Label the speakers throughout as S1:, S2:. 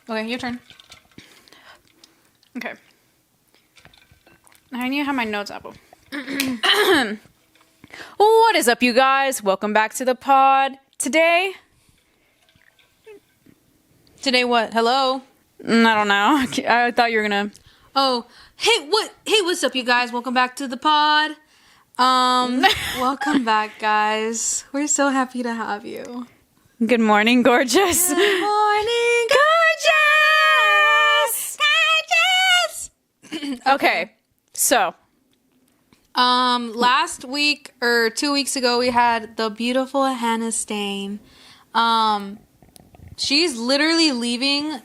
S1: Okay, your turn. Okay. I need to have my notes up. What is up, you guys? Welcome back to the pod. Today what? Hello? I don't know. I thought you were gonna...
S2: Oh, hey, what's up, you guys? Welcome back to the pod. Welcome back, guys. We're so happy to have you.
S1: Good morning, gorgeous.
S2: Good morning, gorgeous! Gorgeous!
S1: Okay, so...
S2: last week, or 2 weeks ago, we had the beautiful Hannah Stain. She's literally leaving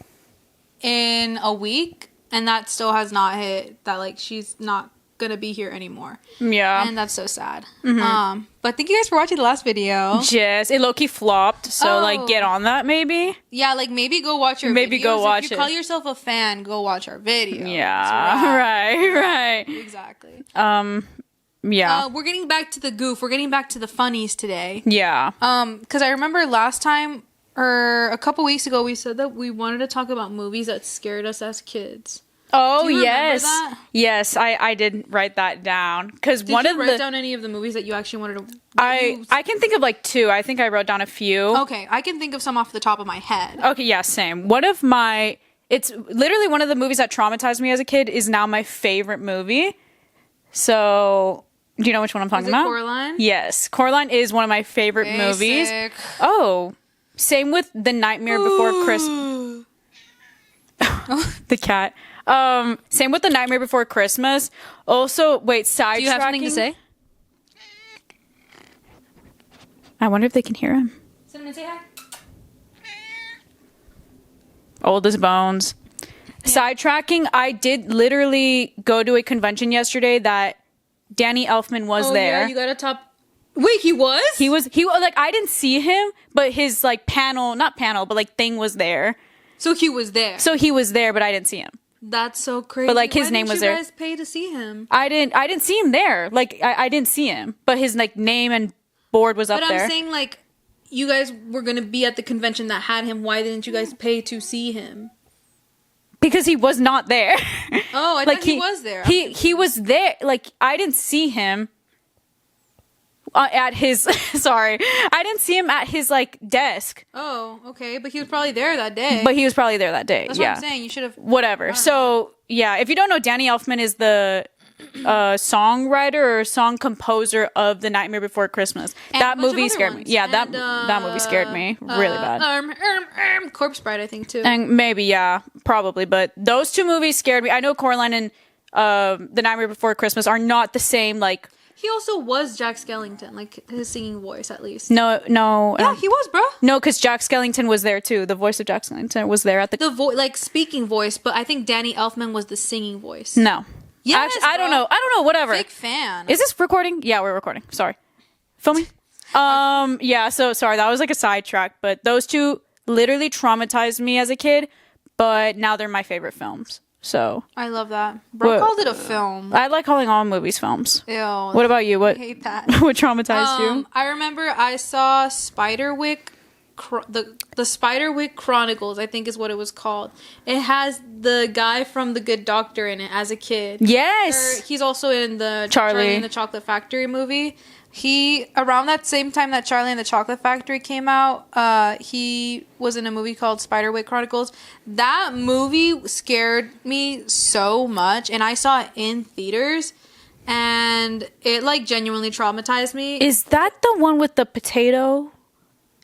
S2: in a week, and that still has not hit. That, like, she's not gonna be here anymore.
S1: Yeah.
S2: And that's so sad. Mm-hmm. But thank you guys for watching the last video.
S1: Yes, it low-key flopped, so, like, get on that, maybe?
S2: Yeah, like, maybe go watch our
S1: Maybe
S2: videos.
S1: go watch
S2: If you
S1: it.
S2: call yourself a fan, go watch our video.
S1: Yeah, right.
S2: Exactly.
S1: Yeah.
S2: We're getting back to the goof. We're getting back to the funnies today.
S1: Yeah.
S2: Because I remember last time, or a couple weeks ago, we said that we wanted to talk about movies that scared us as kids.
S1: Oh,
S2: Do you
S1: yes.
S2: remember that?
S1: Yes, I did write that down. Because
S2: Did you write down any of the movies that you actually wanted to...
S1: I can think of like two. I think I wrote down a few.
S2: Okay, I can think of some off the top of my head.
S1: Okay, yeah, same. One of my... It's literally one of the movies that traumatized me as a kid is now my favorite movie. So... Do you know which one I'm talking about?
S2: Coraline?
S1: Yes. Coraline is one of my favorite movies. Oh. Same with The Nightmare Before Christmas. The cat. Same with The Nightmare Before Christmas. Also, wait, sidetracking.
S2: Do you have something to say?
S1: I wonder if they can hear him.
S2: Cinnamon, say hi.
S1: Old as bones. Yeah. Sidetracking, I did literally go to a convention yesterday that Danny Elfman was there.
S2: Yeah, you got a top... Wait, he was?
S1: He like, I didn't see him, but his, like, not panel, but, like, thing was there.
S2: So he was there.
S1: So he was there, but I didn't see him.
S2: That's so crazy.
S1: But, like, his name was there.
S2: Why didn't you guys pay to see him?
S1: I didn't see him there. Like, I didn't see him. But his, like, name and board was up there.
S2: But I'm saying, like, you guys were going to be at the convention that had him. Why didn't you guys pay to see him?
S1: Because he was not there.
S2: Oh, I thought he was there.
S1: He was there. Like, I didn't see him at his... Sorry. I didn't see him at his, like, desk.
S2: Oh, okay. But he was probably there that day.
S1: But he was probably there that day.
S2: That's
S1: yeah.
S2: what I'm saying. You should have...
S1: Whatever. So, yeah. If you don't know, Danny Elfman is the songwriter or song composer of The Nightmare Before Christmas.
S2: And
S1: that movie scared me. Yeah,
S2: and,
S1: that movie scared me really bad.
S2: Corpse Bride, I think, too.
S1: And maybe, yeah, probably. But those two movies scared me. I know Coraline and The Nightmare Before Christmas are not the same, like...
S2: He also was Jack Skellington, like his singing voice, at least.
S1: No.
S2: Yeah, he was, bro.
S1: No, because Jack Skellington was there, too. The voice of Jack Skellington was there at the...
S2: like, speaking voice, but I think Danny Elfman was the singing voice.
S1: No.
S2: Yes,
S1: actually, I don't know. Whatever.
S2: Big fan.
S1: Is this recording? Yeah, we're recording. Sorry. Filming? Yeah, so sorry. That was like a sidetrack, but those two literally traumatized me as a kid, but now they're my favorite films. So
S2: I love that. Bro called it a film.
S1: I like calling all movies films.
S2: Ew.
S1: What about you? What?
S2: I hate that.
S1: What traumatized you?
S2: I remember I saw Spiderwick, the Spiderwick Chronicles, I think is what it was called. It has the guy from The Good Doctor in it as a kid.
S1: Yes.
S2: He's also in the
S1: Charlie
S2: and the Chocolate Factory movie. Around that same time that Charlie and the Chocolate Factory came out, he was in a movie called Spiderwick Chronicles. That movie scared me so much, and I saw it in theaters, and it, like, genuinely traumatized me.
S1: Is that the one with the potato?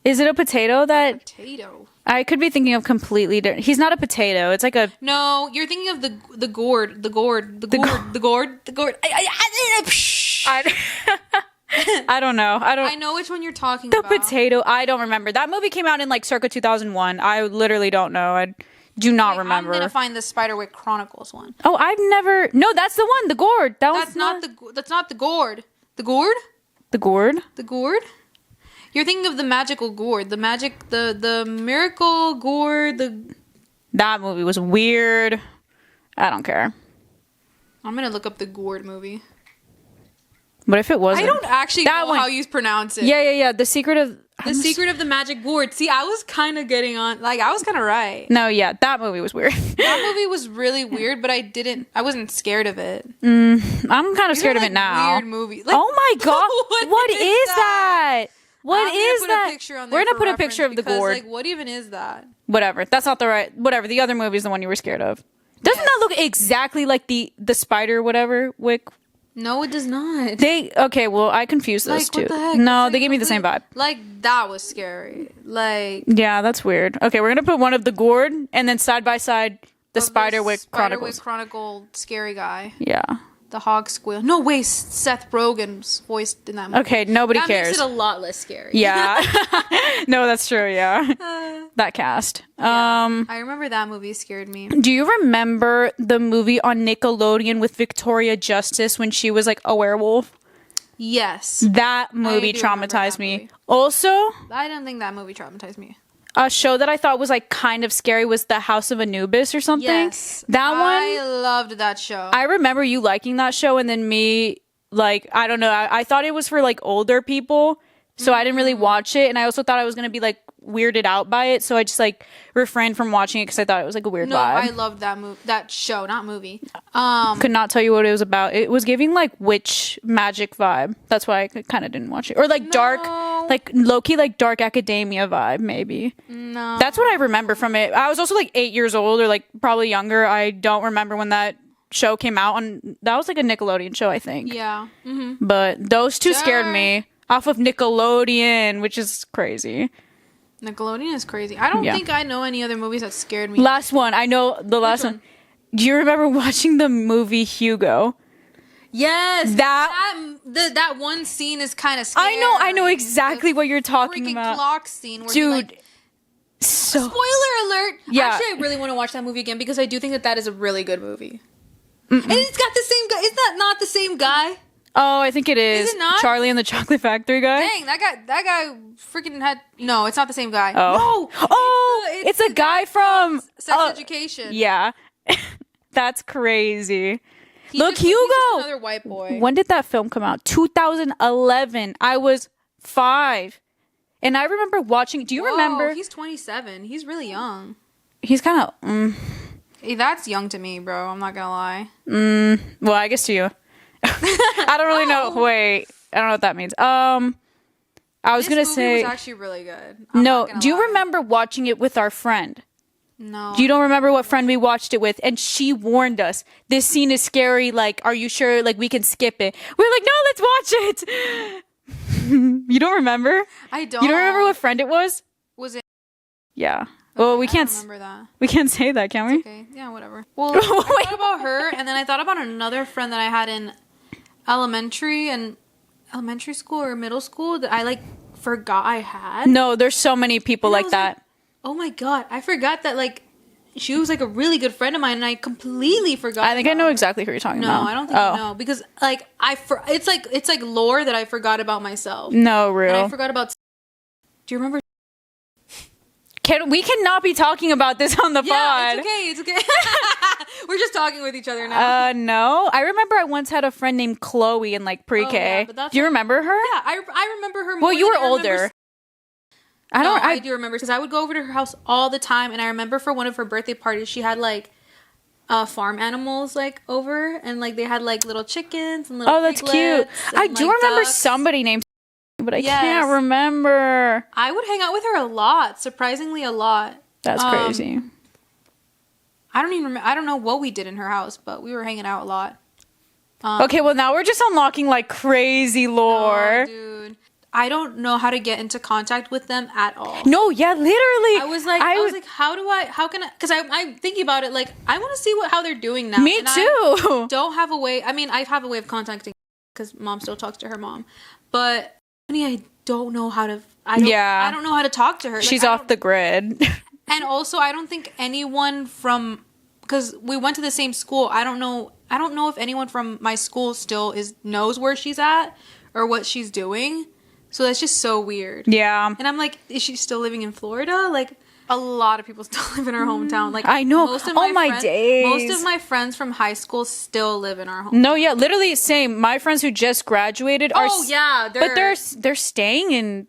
S1: Is it a potato that...
S2: Potato?
S1: I could be thinking of completely different... He's not a potato. It's like a...
S2: No, you're thinking of the gourd.
S1: I don't know.
S2: I know which one you're talking
S1: about.
S2: The
S1: potato. I don't remember. That movie came out in like circa 2001. I literally don't know. I do not remember.
S2: I'm gonna find the Spiderwick Chronicles one.
S1: Oh, I've never. No, that's the one. The gourd.
S2: That's not the gourd. The gourd.
S1: The gourd.
S2: The gourd. You're thinking of the magical gourd. The miracle gourd.
S1: That movie was weird. I don't care.
S2: I'm gonna look up the gourd movie.
S1: But if it wasn't...
S2: I don't actually know how you pronounce it.
S1: Yeah. The Secret of...
S2: The Secret of the Magic Board. See, I was kind of getting on. Like, I was kind of right.
S1: No, yeah, that movie was weird.
S2: That movie was really weird, but I wasn't scared of it.
S1: I'm kind of scared of
S2: like
S1: it now.
S2: Weird movie. Like,
S1: oh my god, what is that? What is that? We're gonna put a picture of the gourd.
S2: Like, what even is that?
S1: Whatever. That's not the right. Whatever. The other movie is the one you were scared of. Doesn't that look exactly like the spider whatever wick?
S2: No, it does not.
S1: Okay, well, I confused those two.
S2: What the heck?
S1: No, they gave me the same vibe.
S2: Like, that was scary. Like,
S1: yeah, that's weird. Okay, we're gonna put one of the gourd and then side by side the Spiderwick Chronicles.
S2: Spiderwick Chronicle scary guy.
S1: Yeah.
S2: The hog squeal. No, wait, Seth Rogen's voiced in that movie.
S1: Okay, nobody cares.
S2: Makes it a lot less scary.
S1: Yeah. No, that's true. Yeah. That cast.
S2: Yeah. I remember that movie scared me.
S1: Do you remember the movie on Nickelodeon with Victoria Justice when she was like a werewolf?
S2: Yes.
S1: That movie traumatized me.
S2: Movie.
S1: Also,
S2: I don't think that movie traumatized me.
S1: A show that I thought was like kind of scary was The House of Anubis or something.
S2: Yes.
S1: That one.
S2: I loved that show.
S1: I remember you liking that show and then me, like, I don't know. I thought it was for like older people. So I didn't really watch it. And I also thought I was going to be like weirded out by it. So I just like refrained from watching it because I thought it was like a weird vibe.
S2: I loved that show, not movie.
S1: Could not tell you what it was about. It was giving like witch magic vibe. That's why I kind of didn't watch it. Or like dark, like low-key like dark academia vibe maybe.
S2: No.
S1: That's what I remember from it. I was also like 8 years old or like probably younger. I don't remember when that show came out. And that was like a Nickelodeon show, I think.
S2: Yeah. Mm-hmm.
S1: But those two scared me. Off of Nickelodeon, which is crazy.
S2: Nickelodeon is crazy. I don't think I know any other movies that scared me.
S1: Last one. I know the last one. Do you remember watching the movie Hugo?
S2: Yes. That one scene is kind of scary.
S1: I know exactly what you're talking about.
S2: Freaking clock scene. Where
S1: dude. So
S2: spoiler alert.
S1: Yeah.
S2: Actually, I really want to watch that movie again because I do think that is a really good movie. And it's got the same guy. Isn't that not the same guy?
S1: Oh, I think it is.
S2: Is it not?
S1: Charlie and the Chocolate Factory guy?
S2: Dang, that guy freaking had... No, it's not the same guy.
S1: Oh.
S2: No!
S1: It's a guy from...
S2: Sex Education.
S1: Yeah. That's crazy. Look,
S2: He's
S1: Hugo!
S2: just another white boy.
S1: When did that film come out? 2011. I was 5. And I remember watching... Do you remember...
S2: He's 27. He's really young.
S1: He's kind of...
S2: Hey, that's young to me, bro. I'm not gonna lie.
S1: Well, I guess to you. I don't really know. Wait, I don't know what that means. I was gonna say
S2: this movie was actually really good.
S1: No, do you remember watching it with our friend?
S2: No.
S1: You don't remember what friend we watched it with? And she warned us, this scene is scary. Like, are you sure? Like, we can skip it. We're like, no, let's watch it. You don't remember?
S2: I don't.
S1: You don't remember what friend it was?
S2: Was it?
S1: Yeah. Well, we can't.
S2: Remember that.
S1: We can't say that, can we?
S2: Okay. Yeah. Whatever. Well, I thought about her, and then I thought about another friend that I had in elementary school or middle school that I like forgot I had.
S1: No, there's so many people like that.
S2: Oh my god, I forgot that like she was like a really good friend of mine, and I completely forgot.
S1: I think I know exactly who you're talking about.
S2: No, I don't think I know because like it's like lore that I forgot about myself.
S1: No, real.
S2: And I forgot about. Do you remember?
S1: We cannot be talking about this on the pod.
S2: Yeah, it's okay. We're just talking with each other now.
S1: No. I remember I once had a friend named Chloe in like pre-K. Do you remember her?
S2: Yeah, I remember her more.
S1: Well, you were older.
S2: I do remember because I would go over to her house all the time, and I remember for one of her birthday parties, she had like farm animals like over, and like they had like little chickens and little.
S1: Oh, that's cute. I do remember
S2: ducks.
S1: Somebody named, but I can't remember.
S2: I would hang out with her a lot, surprisingly a lot.
S1: That's crazy.
S2: I don't even remember. I don't know what we did in her house, but we were hanging out a lot.
S1: Okay, well now we're just unlocking like crazy lore.
S2: Oh, dude. I don't know how to get into contact with them at all.
S1: No, yeah, literally.
S2: I was like, how can I? Because I'm thinking about it. Like, I want to see how they're doing now.
S1: Me too.
S2: I don't have a way. I mean, I have a way of contacting because mom still talks to her mom, but I don't know how to. I don't know how to talk to her.
S1: She's off the grid.
S2: And also, I don't think anyone from, because we went to the same school. I don't know if anyone from my school still knows where she's at or what she's doing. So that's just so weird.
S1: Yeah.
S2: And I'm like, is she still living in Florida? Like, a lot of people still live in our hometown. Like
S1: I know.
S2: Most of
S1: days.
S2: Most of my friends from high school still live in our home.
S1: No, yeah, literally same. My friends who just graduated are.
S2: Oh yeah,
S1: but they're staying in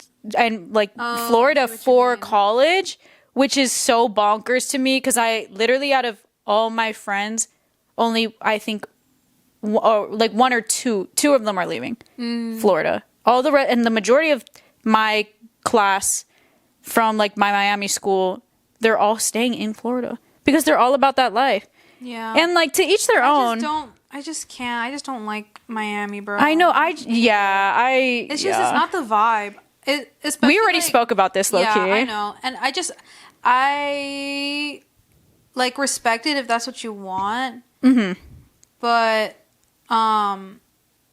S1: like Florida for college, which is so bonkers to me because I literally out of all my friends, only I think like one or two of them are leaving Florida. All the and the majority of my class from like my Miami school, they're all staying in Florida because they're all about that life. Yeah. And like to each their own.
S2: I just can't. I just don't like Miami, bro.
S1: I know. It's just
S2: it's not the vibe.
S1: We already spoke about this, low key.
S2: Yeah, I know. And I like respect it if that's what you want. Mm-hmm. But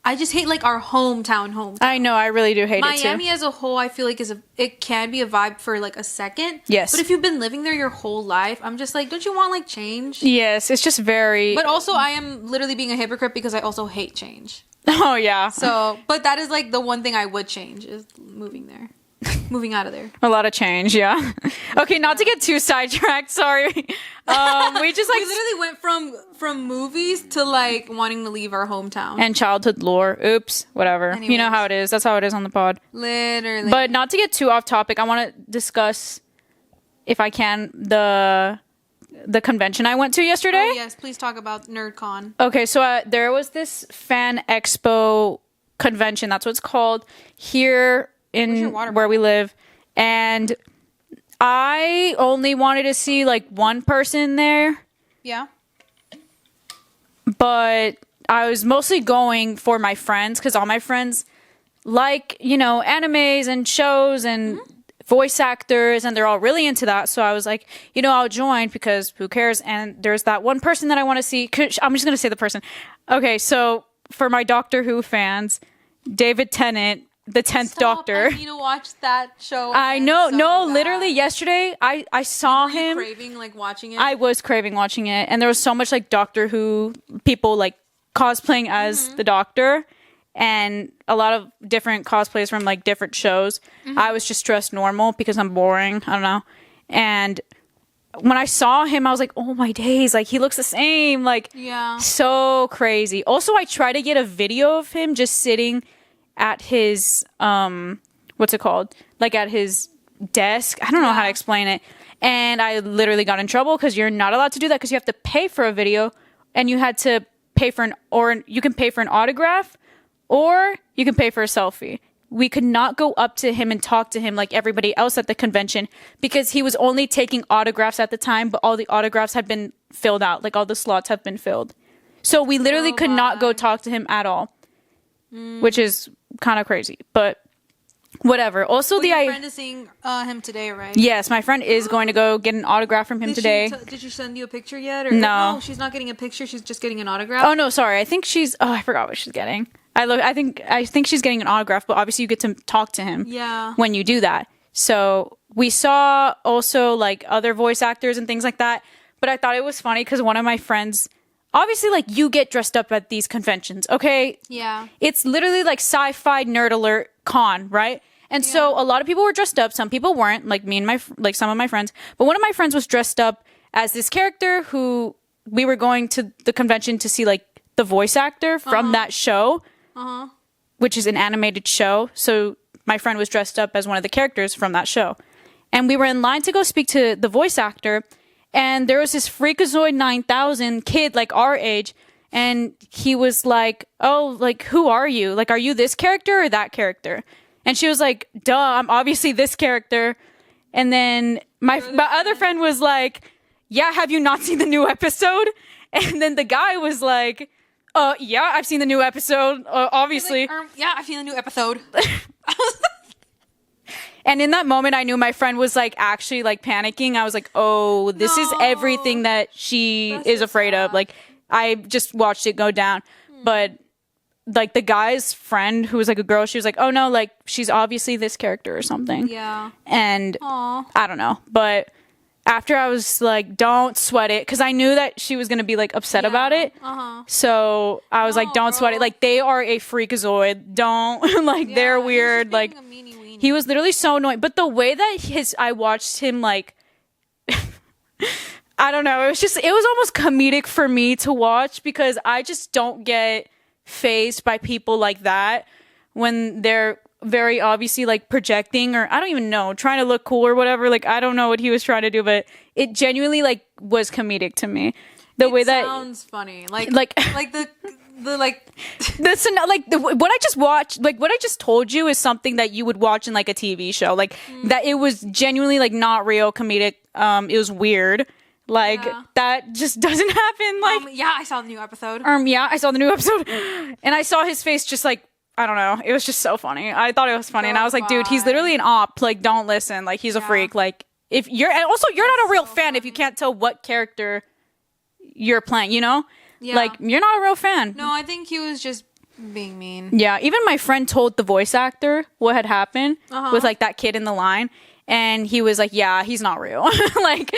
S2: I just hate like our hometown.
S1: I know, I really do hate
S2: Miami
S1: it too.
S2: Miami as a whole, I feel like it can be a vibe for like a second.
S1: Yes.
S2: But if you've been living there your whole life, I'm just like, don't you want like change?
S1: Yes, it's just very.
S2: But also, I am literally being a hypocrite because I also hate change.
S1: Oh yeah.
S2: So, but that is like the one thing I would change is moving there. Moving out of there.
S1: A lot of change, yeah. Okay, not to get too sidetracked, sorry. We just like
S2: we literally went from movies to like wanting to leave our hometown.
S1: And childhood lore. Oops, whatever. Anyways. You know how it is. That's how it is on the pod.
S2: Literally.
S1: But not to get too off topic, I want to discuss, if I can, the convention I went to yesterday.
S2: Oh, yes, please talk about NerdCon.
S1: Okay, so there was this fan expo convention, that's what it's called, here in where we live, and I only wanted to see like one person there.
S2: Yeah.
S1: But I was mostly going for my friends because all my friends like, animes and shows and voice actors, and they're all really into that. So I was like, I'll join because who cares? And there's that one person that I want to see. I'm just going to say the person. Okay, so for my Doctor Who fans, David Tennant, the 10th Doctor.
S2: I need to watch that show.
S1: I know. Literally yesterday I saw him.
S2: Were you craving like watching it?
S1: I was craving watching it, and there was so much like Doctor Who people like cosplaying as the Doctor, and a lot of different cosplays from like different shows. I was just dressed normal because I'm boring. I don't know. And when I saw him, I was like, oh my days, like he looks the same. Like,
S2: yeah,
S1: so crazy. Also, I tried to get a video of him just sitting at his what's it called, like at his desk. I don't know how to explain it, and I literally got in trouble because you're not allowed to do that because you have to pay for a video, and you had to pay for you can pay for an autograph, or you can pay for a selfie. We could not go up to him and talk to him like everybody else at the convention because he was only taking autographs at the time, but all the autographs had been filled out, like all the slots have been filled, so we literally could not go talk to him at all. Which is kind of crazy, but whatever. Also,
S2: your friend is seeing him today, right?
S1: Yes, my friend is going to go get an autograph from him today.
S2: Did she send you a picture yet? Or
S1: no,
S2: she's not getting a picture. She's just getting an autograph.
S1: Oh no, sorry. I think she's. Oh, I forgot what she's getting. I think she's getting an autograph, but obviously you get to talk to him.
S2: Yeah.
S1: When you do that, so we saw also like other voice actors and things like that. But I thought it was funny because one of my friends. Obviously, like, you get dressed up at these conventions, okay?
S2: Yeah.
S1: It's literally like sci-fi nerd alert con, right? And so a lot of people were dressed up. Some people weren't, like me and some of my friends. But one of my friends was dressed up as this character who we were going to the convention to see, like, the voice actor from that show, which is an animated show. So my friend was dressed up as one of the characters from that show. And we were in line to go speak to the voice actor. And there was this Freakazoid 9000 kid, like our age, and he was like, oh, like, who are you? Like, are you this character or that character? And she was like, duh, I'm obviously this character. And then my other friend was like, yeah, have you not seen the new episode? And then the guy was like, yeah, I've seen the new episode, obviously.
S2: Like, yeah, I've seen the new episode.
S1: And in that moment, I knew my friend was like actually like panicking. I was like, oh, this is everything that she is afraid of. Like, I just watched it go down. But like the guy's friend who was like a girl, she was like, oh no, like she's obviously this character or something.
S2: Yeah.
S1: And I don't know. But after I was like, don't sweat it. Because I knew that she was going to be like upset about it. So I was like, don't sweat it. Like, they are a freakazoid. Don't like, they're weird. Like, he was literally so annoying. But the way that I watched him like I don't know. It was almost comedic for me to watch because I just don't get fazed by people like that when they're very obviously like projecting, or I don't even know, trying to look cool or whatever. Like, I don't know what he was trying to do, but it genuinely like was comedic to me. The way that
S2: sounds funny. Like the
S1: this like what I just watched, like what I just told you is something that you would watch in like a TV show. Like that it was genuinely like not real comedic. It was weird. Like that just doesn't happen. Like
S2: yeah, I saw the new episode.
S1: Yeah, I saw the new episode, and I saw his face just like, I don't know. It was just so funny. I thought it was funny, and I was like, dude, he's literally an op. Like, don't listen. Like, he's a freak. Like, if you're, and also you're not a real fan if you can't tell what character you're playing. You know, like you're not a real fan.
S2: No, I think he was just being mean.
S1: Yeah, even my friend told the voice actor what had happened with like that kid in the line. And he was like, yeah, he's not real. like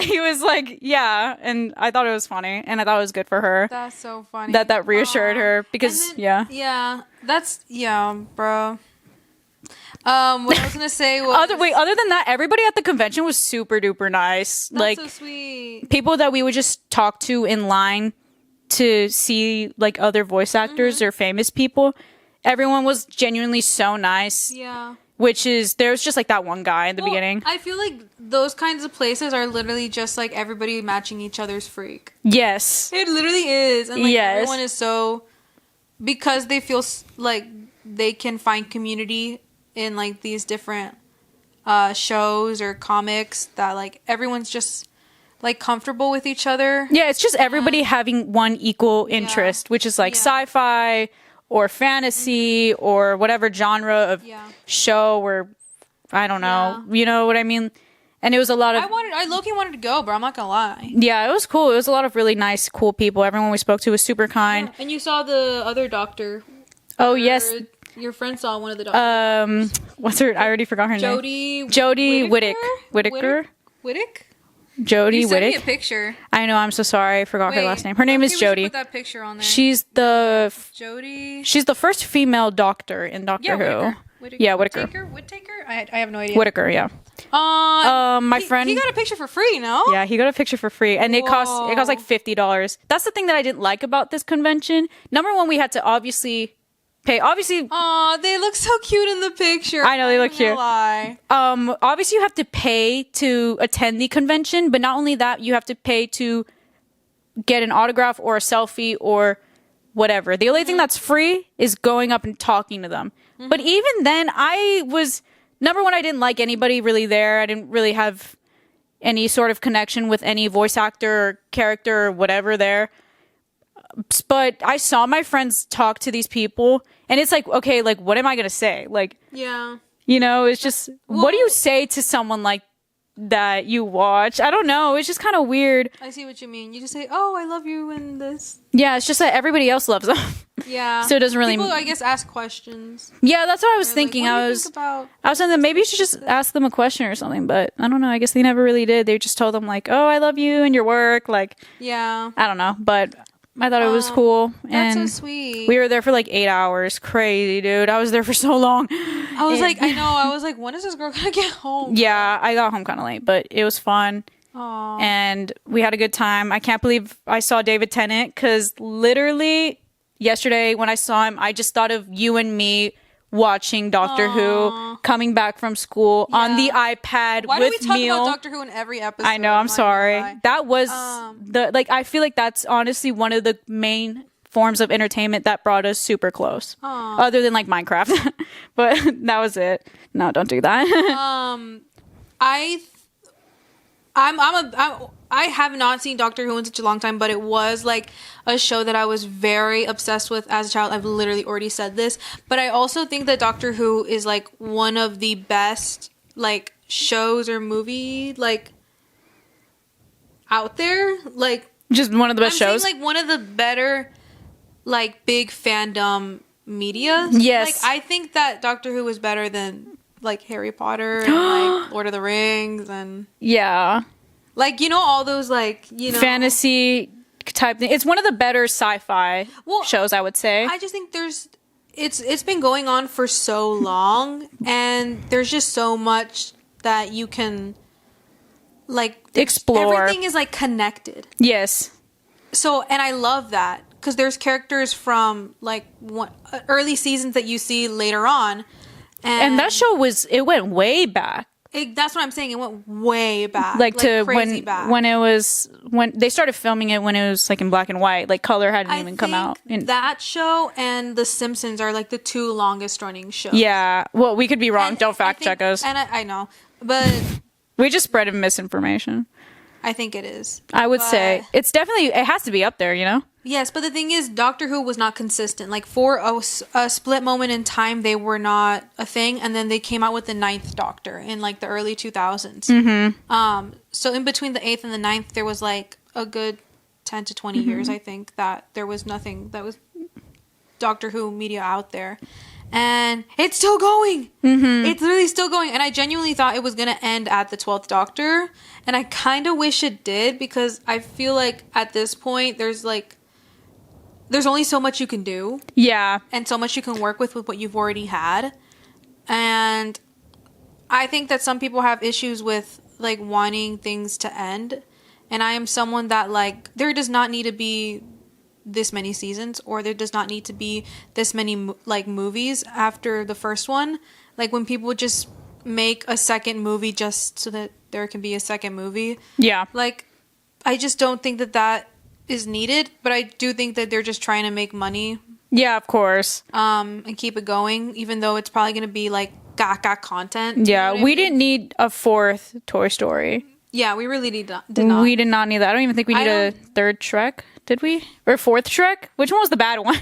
S1: he was like, yeah. And I thought it was funny. And I thought it was good for her.
S2: That's so funny.
S1: That reassured her because,
S2: then, yeah, bro. What I was going to say was...
S1: Other than that, everybody at the convention was super duper nice.
S2: That's
S1: like,
S2: so sweet.
S1: People that we would just talk to in line to see like other voice actors or famous people. Everyone was genuinely so nice.
S2: Yeah.
S1: Which is, there's just like that one guy in the beginning.
S2: I feel like those kinds of places are literally just like everybody matching each other's freak.
S1: Yes.
S2: It literally is. And like everyone is so, because they feel like they can find community in like these different shows or comics, that like everyone's just like comfortable with each other.
S1: Yeah, it's just everybody having one equal interest, which is like sci-fi or fantasy or whatever genre of show, or I don't know, you know what I mean? And it was a lot of...
S2: I low-key wanted to go, bro. I'm not gonna lie.
S1: Yeah, it was cool. It was a lot of really nice, cool people. Everyone we spoke to was super kind.
S2: Yeah. And you saw the other doctor.
S1: Oh, yes.
S2: Your friend saw one of the doctors.
S1: What's her... I already forgot her name. Jodie Whittaker. Jodie
S2: You sent me
S1: Whittaker.
S2: a picture.
S1: I know, I'm so sorry. I forgot her last name. Her name is Jodie.
S2: Put that picture on there.
S1: She's the first female doctor in Doctor Who.
S2: Whittaker. I have no idea.
S1: Whittaker, yeah. My friend,
S2: he got a picture for free, no?
S1: Yeah, he got a picture for free, and it cost like $50. That's the thing that I didn't like about this convention. Number one, we had to obviously pay. Obviously,
S2: they look so cute in the picture.
S1: I know they look cute.
S2: Lie.
S1: Obviously, you have to pay to attend the convention, but not only that, you have to pay to get an autograph or a selfie or whatever. The only thing that's free is going up and talking to them. But even then, number one, I didn't like anybody really there. I didn't really have any sort of connection with any voice actor or character or whatever there. But I saw my friends talk to these people, and it's like, okay, like, what am I going to say? Like,
S2: yeah,
S1: you know, it's just, what do you say to someone like that you watch? I don't know. It's just kind of weird.
S2: I see what you mean. You just say, oh, I love you in this.
S1: Yeah, it's just that everybody else loves them.
S2: Yeah.
S1: So it doesn't really...
S2: People, I guess, ask questions.
S1: Yeah, that's what I was thinking.
S2: Like,
S1: I was thinking maybe you should just ask them a question or something, but I don't know. I guess they never really did. They just told them like, oh, I love you and your work. Like,
S2: yeah.
S1: I don't know, but I thought it was cool.
S2: That's
S1: and
S2: so sweet.
S1: We were there for like 8 hours. Crazy, dude. I was there for so long.
S2: I was like, when is this girl gonna get home?
S1: Yeah, I got home kind of late, but it was fun.
S2: Aww.
S1: And we had a good time. I can't believe I saw David Tennant, because literally yesterday when I saw him, I just thought of you and me watching Doctor Who, coming back from school on the iPad.
S2: Why
S1: with
S2: do we talk
S1: Neil.
S2: about Doctor Who in every episode?
S1: I know, I'm sorry. That was I feel like that's honestly one of the main forms of entertainment that brought us super close. Other than like Minecraft. But that was it. No, don't do that.
S2: I have not seen Doctor Who in such a long time, but it was like a show that I was very obsessed with as a child. I've literally already said this, but I also think that Doctor Who is like one of the best like shows or movie like out there. Like,
S1: just one of the best shows.
S2: Like one of the better like big fandom media.
S1: Yes.
S2: Like I think that Doctor Who is better than like Harry Potter and like Lord of the Rings and like, you know, all those like, you know,
S1: fantasy type thing. It's one of the better sci-fi shows, I would say.
S2: I just think it's been going on for so long, and there's just so much that you can like
S1: explore.
S2: Everything is like connected.
S1: Yes.
S2: So, and I love that because there's characters from like early seasons that you see later on.
S1: And that show went way back.
S2: That's what I'm saying. It went way back.
S1: Like to
S2: crazy back.
S1: when they started filming it when it was like in black and white. Like color hadn't even come out.
S2: That show and The Simpsons are like the 2 longest running shows.
S1: Yeah. Well, we could be wrong. Don't fact check us.
S2: And I know. But
S1: we just spread misinformation.
S2: I think it is.
S1: I would say it has to be up there, you know?
S2: Yes, but the thing is, Doctor Who was not consistent. Like, for a split moment in time, they were not a thing, and then they came out with the 9th Doctor in, like, the early 2000s. Mm-hmm. So in between the 8th and the 9th, there was, like, a good 10 to 20 years, I think, that there was nothing that was Doctor Who media out there. And it's still going. Mm-hmm. It's literally still going. And I genuinely thought it was going to end at the 12th Doctor. And I kind of wish it did, because I feel like at this point, there's only so much you can do.
S1: Yeah.
S2: And so much you can work with what you've already had. And I think that some people have issues with, like, wanting things to end. And I am someone that, like, there does not need to be this many seasons, or there does not need to be this many, like, movies after the first one. Like, when people just make a second movie just so that there can be a second movie.
S1: Yeah.
S2: Like, I just don't think that is needed, but I do think that they're just trying to make money.
S1: Yeah, of course.
S2: And keep it going, even though it's probably going to be like gaga content.
S1: Yeah, we didn't need a 4th Toy Story.
S2: Yeah, we really did not.
S1: We did not need that. I don't even think we need a 3rd Shrek. Did we? Or 4th Shrek? Which one was the bad one?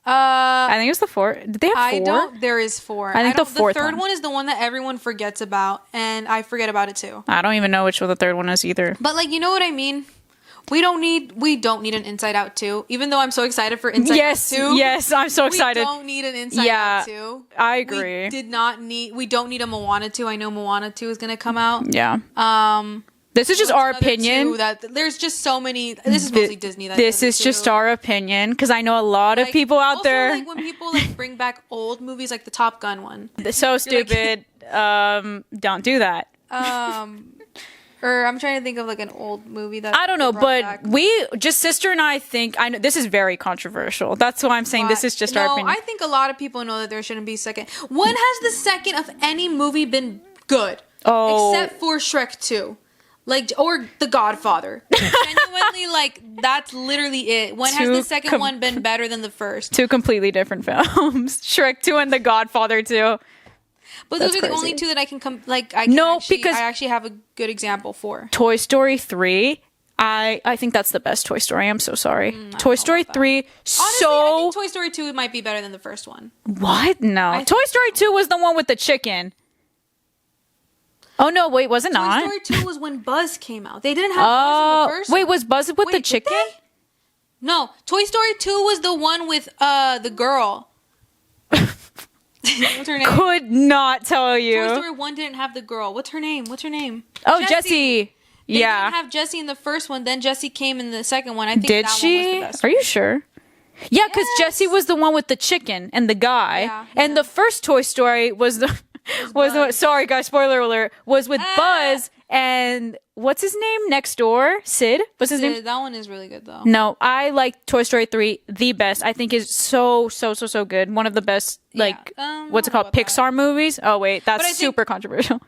S1: I think it was the 4th. Did they have 4?
S2: There is 4.
S1: I think the 4th
S2: The 3rd one is the one that everyone forgets about, and I forget about it too.
S1: I don't even know which one the 3rd one is either.
S2: But, like, you know what I mean? We don't need an Inside Out 2, even though I'm so excited for Inside Out 2.
S1: Yes, I'm so excited.
S2: We don't need an Inside Out 2.
S1: I agree.
S2: We don't need a Moana 2. I know Moana 2 is going to come out.
S1: Yeah. This is just our opinion.
S2: There's just so many. This is mostly Disney.
S1: This is just our opinion, because I know a lot of people out there.
S2: Like, when people, like, bring back old movies, like the Top Gun one.
S1: So stupid. Don't do that.
S2: Or I'm trying to think of, like, an old movie that
S1: I don't know, but
S2: back.
S1: sister and I think, I know this is very controversial. That's why I'm saying this is just our opinion.
S2: I think a lot of people know that there shouldn't be a second. When has the second of any movie been good?
S1: Oh.
S2: Except for Shrek 2. Like, or The Godfather. Genuinely, like, that's literally it. When has the second one been better than the first?
S1: 2 completely different films. Shrek 2 and The Godfather 2.
S2: But those are the only 2 that I can come. Like, I actually have a good example for.
S1: Toy Story 3. I think that's the best Toy Story. I'm so sorry. Toy Story 3.
S2: Honestly, I think Toy Story 2 might be better than the first one.
S1: What? No. Toy Story 2 was the one with the chicken. Oh no! Wait, was it not?
S2: Toy Story 2 was when Buzz came out. They didn't have Buzz in the first.
S1: Wait, was Buzz with the chicken?
S2: No, Toy Story 2 was the one with the girl. What's her name?
S1: Could not tell you.
S2: Toy Story 1 didn't have the girl. What's her name?
S1: Oh, Jessie.
S2: They didn't have Jessie in the first one. Then Jessie came in the second one. I think
S1: Did
S2: that
S1: she?
S2: one was the best.
S1: Are you sure? Yeah, because Jessie was the one with the chicken and the guy.
S2: Yeah,
S1: and the first Toy Story was the sorry guys, spoiler alert, was with Buzz and what's his name next door? Sid? What's his name?
S2: That one is really good though.
S1: No, I like Toy Story 3 the best. I think is so good. One of the best, like, what's it called? Pixar movies? Oh wait, that's super controversial.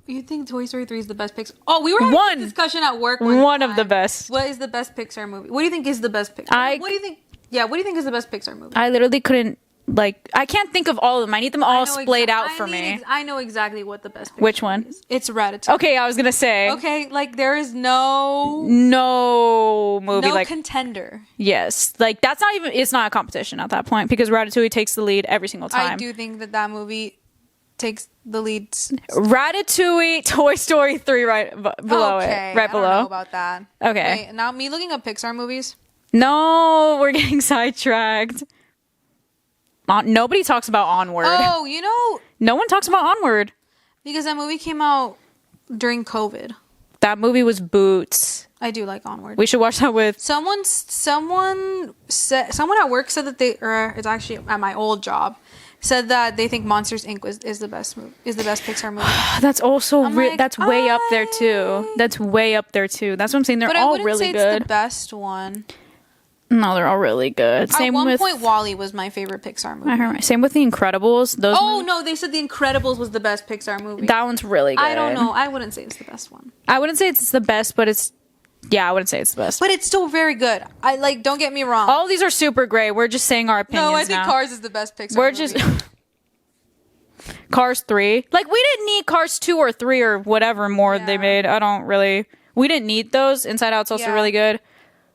S2: You think Toy Story 3 is the best Pixar? Oh, we were having a discussion at work
S1: one of the best.
S2: What is the best Pixar movie? What do you think is the best Pixar? What do you think? Yeah, what do you think is the best Pixar movie?
S1: I literally couldn't, like, I can't think of all of them. I need them all splayed out for me.
S2: I know exactly what the best Pixar
S1: Which one?
S2: is. It's Ratatouille.
S1: Okay, I was gonna say.
S2: Okay, like, there is no
S1: movie like
S2: contender.
S1: Yes, like, that's not even, it's not a competition at that point, because Ratatouille takes the lead every single time.
S2: I do think that movie takes the lead.
S1: Ratatouille, Toy Story 3 right below it. Right below.
S2: I don't know about that.
S1: Okay.
S2: Wait, now me looking up Pixar movies.
S1: No, we're getting sidetracked. Nobody talks about Onward.
S2: Oh, you know.
S1: No one talks about Onward.
S2: Because that movie came out during COVID.
S1: That movie was boots.
S2: I do like Onward.
S1: We should watch that with...
S2: Someone at work said that it's actually at my old job. said that they think Monsters Inc. is the best Pixar movie.
S1: That's also
S2: like,
S1: that's way up there too. That's way up there too. That's what I'm saying. They're all really good.
S2: It's the best one.
S1: No, they're all really good.
S2: At one point, WALL-E was my favorite Pixar movie.
S1: Same with The Incredibles.
S2: No, they said The Incredibles was the best Pixar movie.
S1: That one's really good.
S2: I don't know. I wouldn't say it's the best one.
S1: I wouldn't say it's the best, but I wouldn't say it's the best.
S2: But it's still very good. Don't get me wrong.
S1: All of these are super great. We're just saying our opinions.
S2: No, I think Cars is the best Pixar movie.
S1: We're just Cars 3. Like, we didn't need Cars 2 or 3 or whatever more they made. We didn't need those. Inside Out's also really good.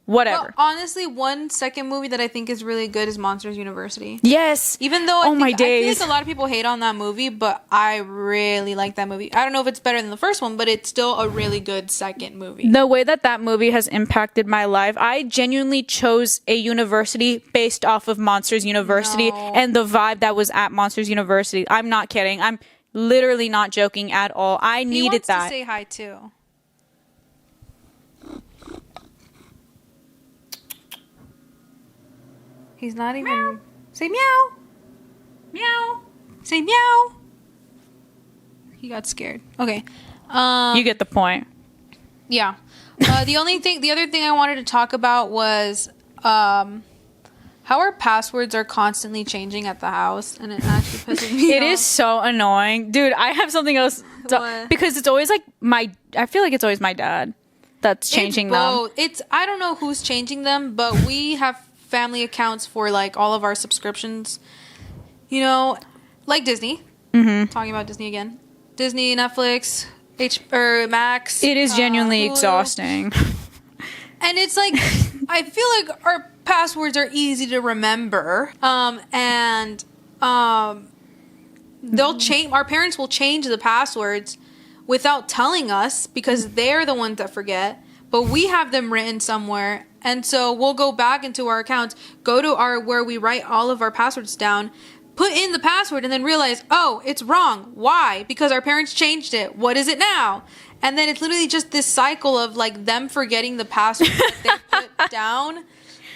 S1: Whatever.
S2: Well, honestly, one second movie that I think is really good is Monsters University.
S1: Yes.
S2: Even though I feel
S1: days.
S2: like a lot of people hate on that movie, but I really like that movie. I don't know if it's better than the first one, but it's still a really good second movie.
S1: The way that movie has impacted my life, I genuinely chose a university based off of Monsters University and the vibe that was at Monsters University. I'm not kidding. I'm literally not joking at all. I needed that.
S2: He wants to say hi too. He's not even... Meow. Say meow. Meow. Say meow. He got scared. Okay.
S1: You get the point.
S2: Yeah. The other thing I wanted to talk about was how our passwords are constantly changing at the house, and it actually pisses me off.
S1: It is so annoying. Dude, I have something else. Because it's always like I feel like it's always my dad that's changing them.
S2: I don't know who's changing them, but we have family accounts for like all of our subscriptions, like Disney. Talking about Disney again. Disney, Netflix, Max.
S1: It is genuinely exhausting.
S2: And it's like, I feel like our passwords are easy to remember. They'll change. Our parents will change the passwords without telling us because they're the ones that forget. But we have them written somewhere. And so we'll go back into our accounts, go to where we write all of our passwords down, put in the password, and then realize, oh, it's wrong. Why? Because our parents changed it. What is it now? And then it's literally just this cycle of like them forgetting the password that they put down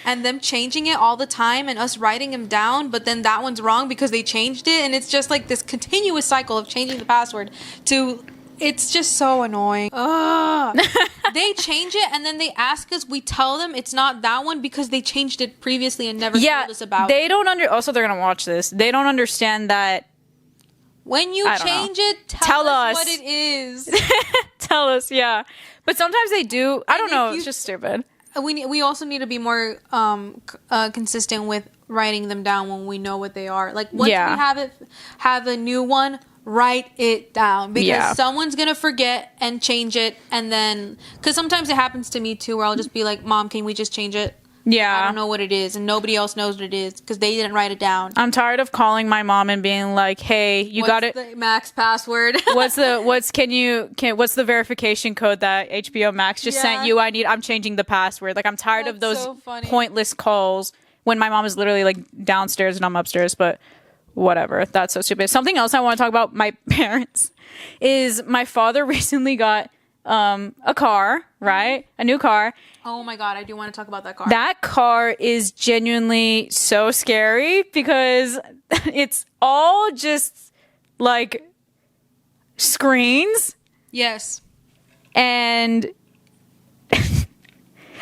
S2: and them changing it all the time and us writing them down, but then that one's wrong because they changed it. And it's just like this continuous cycle of changing the password it's just so annoying. They change it and then they ask us, we tell them it's not that one because they changed it previously and never told us about
S1: it. They don't also they're going to watch this. They don't understand that
S2: when you change it, tell us what it is.
S1: Tell us, yeah. But sometimes they do. I don't know. It's just stupid.
S2: We also need to be more consistent with writing them down when we know what they are. Like once we have a new one, write it down because someone's gonna forget and change it, and then because sometimes it happens to me too, where I'll just be like, "Mom, can we just change it?" I don't know what it is, and nobody else knows what it is because they didn't write it down.
S1: I'm tired of calling my mom and being like, "Hey, you got it?
S2: What's the Max password?
S1: what's the verification code that HBO Max just sent you? I'm changing the password." Like I'm tired of those pointless calls when my mom is literally like downstairs and I'm upstairs, but. Whatever. That's so stupid. Something else I want to talk about my parents is my father recently got a car, right? A new car.
S2: Oh my God, I do want to talk about that car.
S1: That car is genuinely so scary because it's all just like screens.
S2: Yes.
S1: And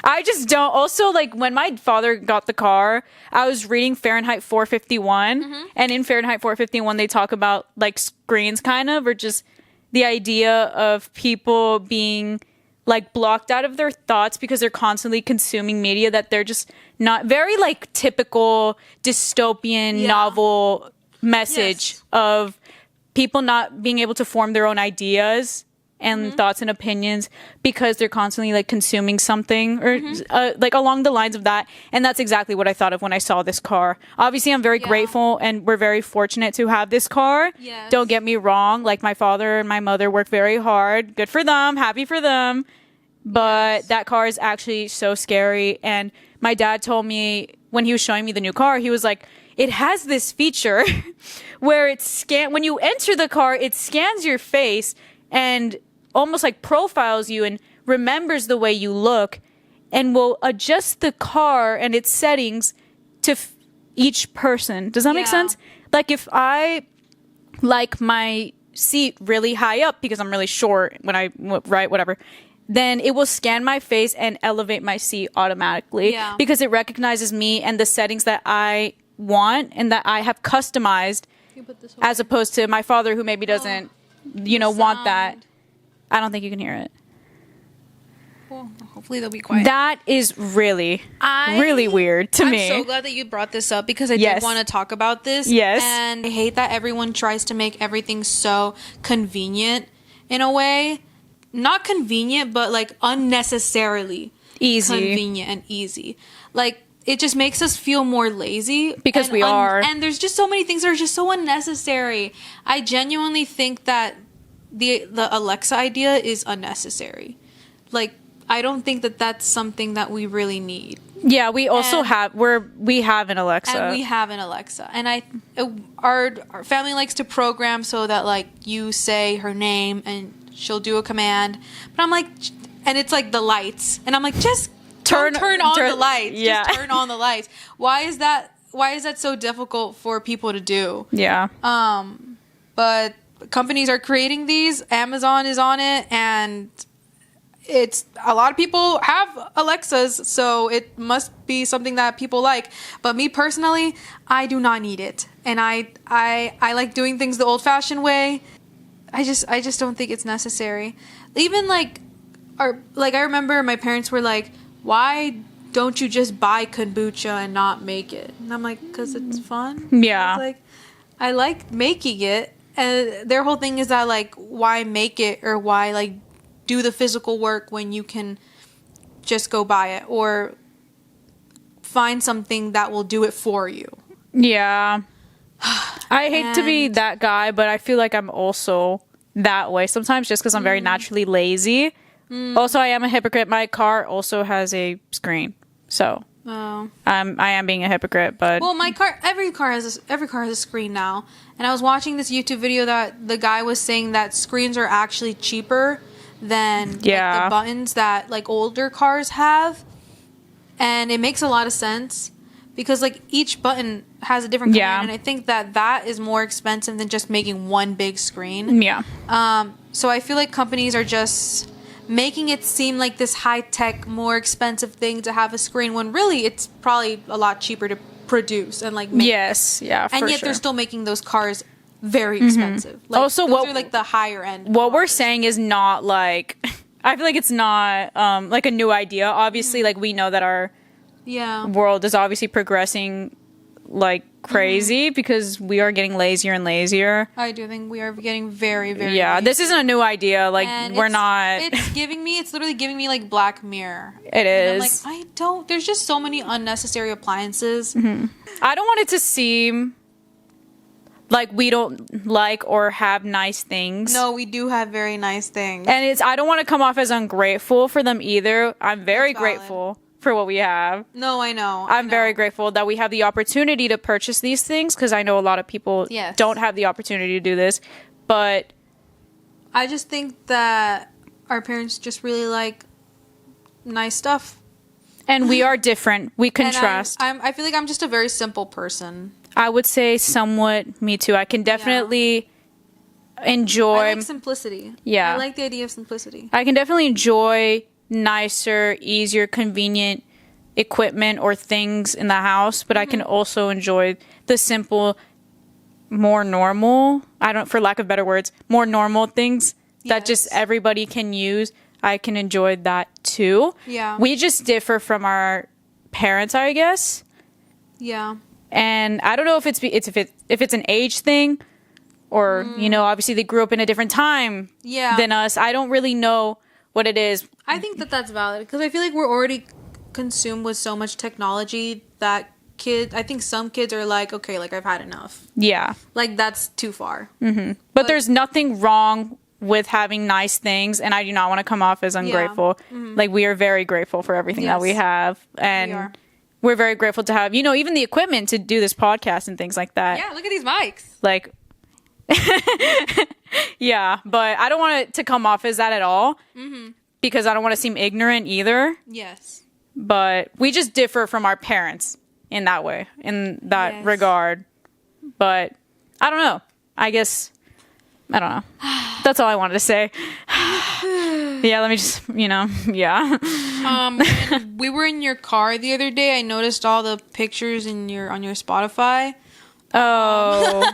S1: I just don't. Also, like, when my father got the car, I was reading Fahrenheit 451. And in Fahrenheit 451, they talk about, like, screens, kind of, or just the idea of people being, like, blocked out of their thoughts because they're constantly consuming media that they're just not very, like, typical dystopian novel message of people not being able to form their own ideas and thoughts and opinions because they're constantly like consuming something or like along the lines of that. And that's exactly what I thought of when I saw this car. Obviously, I'm very grateful and we're very fortunate to have this car.
S2: Yes.
S1: Don't get me wrong. Like my father and my mother worked very hard. Good for them. Happy for them. But that car is actually so scary. And my dad told me when he was showing me the new car, he was like, it has this feature where when you enter the car, it scans your face and almost like profiles you and remembers the way you look and will adjust the car and its settings to each person. Does that make sense? Like if I like my seat really high up because I'm really short when right, whatever, then it will scan my face and elevate my seat automatically because it recognizes me and the settings that I want and that I have customized, as opposed to my father who maybe doesn't, want that. I don't think you can hear it.
S2: Well, hopefully they'll be quiet.
S1: That is really weird to me.
S2: I'm so glad that you brought this up because I did want to talk about this.
S1: Yes.
S2: And I hate that everyone tries to make everything so convenient in a way. Not convenient, but like unnecessarily convenient and easy. Like, it just makes us feel more lazy.
S1: Because we are.
S2: And there's just so many things that are just so unnecessary. I genuinely think that the Alexa idea is unnecessary. Like, I don't think that that's something that we really need.
S1: Yeah, we also have an Alexa.
S2: And we have an Alexa. And our family likes to program so that like you say her name and she'll do a command. But I'm like, and it's like the lights. And I'm like, just turn on the lights. Yeah. Just turn on the lights. Why is that so difficult for people to do?
S1: Yeah.
S2: But companies are creating these. Amazon is on it, and it's a lot of people have Alexas, so it must be something that people like. But me personally, I do not need it, and I like doing things the old-fashioned way. I just don't think it's necessary. Even I remember my parents were like, "Why don't you just buy kombucha and not make it?" And I'm like, "'Cause it's fun."
S1: Yeah.
S2: It's like, I like making it, and their whole thing is that like, why make it or why like do the physical work when you can just go buy it or find something that will do it for you.
S1: Yeah. I hate to be that guy, but I feel like I'm also that way sometimes just because I'm very naturally lazy. Also, I am a hypocrite. My car also has a screen. So I am being a hypocrite, but
S2: well, every car has a screen now. And I was watching this YouTube video that the guy was saying that screens are actually cheaper than like, the buttons that like older cars have, and it makes a lot of sense because like each button has a different command, and I think that is more expensive than just making one big screen. So I feel like companies are just making it seem like this high-tech, more expensive thing to have a screen when really it's probably a lot cheaper to produce and like make.
S1: And yet
S2: they're still making those cars very expensive. Like,
S1: also,
S2: those are like the higher end.
S1: What we're saying is not like, I feel like it's not like a new idea. Obviously, like we know that our world is obviously progressing like crazy because we are getting lazier and lazier.
S2: I do think we are getting very, very
S1: lazy. This isn't a new idea. Like
S2: and
S1: we're not.
S2: It's literally giving me like Black Mirror.
S1: It is.
S2: I'm like, there's just so many unnecessary appliances.
S1: I don't want it to seem like we don't like or have nice things.
S2: No, we do have very nice things.
S1: And I don't want to come off as ungrateful for them either. I'm very grateful for what we have.
S2: No, I know.
S1: I'm very grateful that we have the opportunity to purchase these things because I know a lot of people don't have the opportunity to do this. But
S2: I just think that our parents just really like nice stuff.
S1: And we are different. We contrast.
S2: I feel like I'm just a very simple person.
S1: I would say somewhat me too. I can definitely enjoy.
S2: I like simplicity.
S1: Yeah.
S2: I like the idea of simplicity.
S1: I can definitely enjoy nicer, easier, convenient equipment or things in the house, but I can also enjoy the simple, more normal, for lack of better words, more normal things that just everybody can use. I can enjoy that too.
S2: Yeah.
S1: We just differ from our parents, I guess.
S2: Yeah.
S1: And I don't know if it's an age thing or, obviously they grew up in a different time than us. I don't really know what it is.
S2: I think that that's valid because I feel like we're already consumed with so much technology that I think some kids are like, okay, like I've had enough. Yeah. Like that's too far.
S1: Mm-hmm. But there's nothing wrong with having nice things, and I do not want to come off as ungrateful. Yeah. Mm-hmm. Like we are very grateful for everything that we have. And we're very grateful to have, even the equipment to do this podcast and things like that.
S2: Yeah, look at these mics.
S1: Like, yeah, but I don't want it to come off as that at all because I don't want to seem ignorant either. Yes. But we just differ from our parents in that way, in that regard. But I don't know. I guess, I don't know. That's all I wanted to say. Yeah, let me just, yeah.
S2: When we were in your car the other day, I noticed all the pictures on your Spotify.
S1: Oh.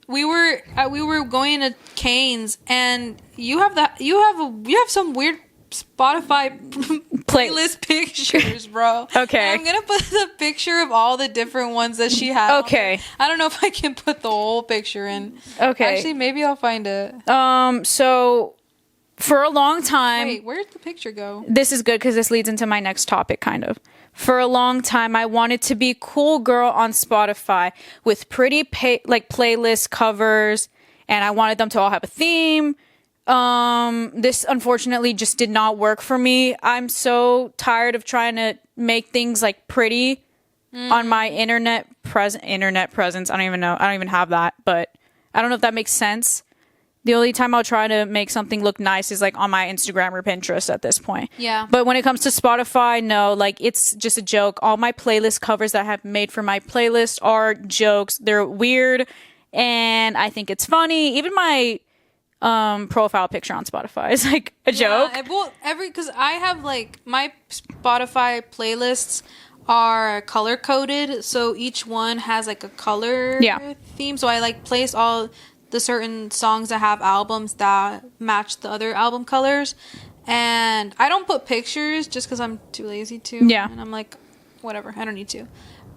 S2: We were going to Cane's, and you have some weird Spotify playlist pictures, bro.
S1: Okay.
S2: And I'm gonna put the picture of all the different ones that she had.
S1: Okay.
S2: I don't know if I can put the whole picture in.
S1: Okay.
S2: Actually, maybe I'll find it.
S1: So for a long time.
S2: Wait, where'd the picture go?
S1: This is good because this leads into my next topic, kind of. For a long time, I wanted to be cool girl on Spotify with pretty playlist covers, and I wanted them to all have a theme. This unfortunately just did not work for me. I'm so tired of trying to make things like pretty on my internet presence. I don't even know. I don't even have that, but I don't know if that makes sense. The only time I'll try to make something look nice is like on my Instagram or Pinterest at this point.
S2: Yeah.
S1: But when it comes to Spotify, no, like it's just a joke. All my playlist covers that I have made for my playlist are jokes. They're weird and I think it's funny. Even my profile picture on Spotify is like a joke.
S2: Well, because I have like my Spotify playlists are color coded, so each one has like a color theme. So I like place all the certain songs that have albums that match the other album colors, and I don't put pictures just because I'm too lazy to.
S1: Yeah.
S2: And I'm like, whatever, I don't need to.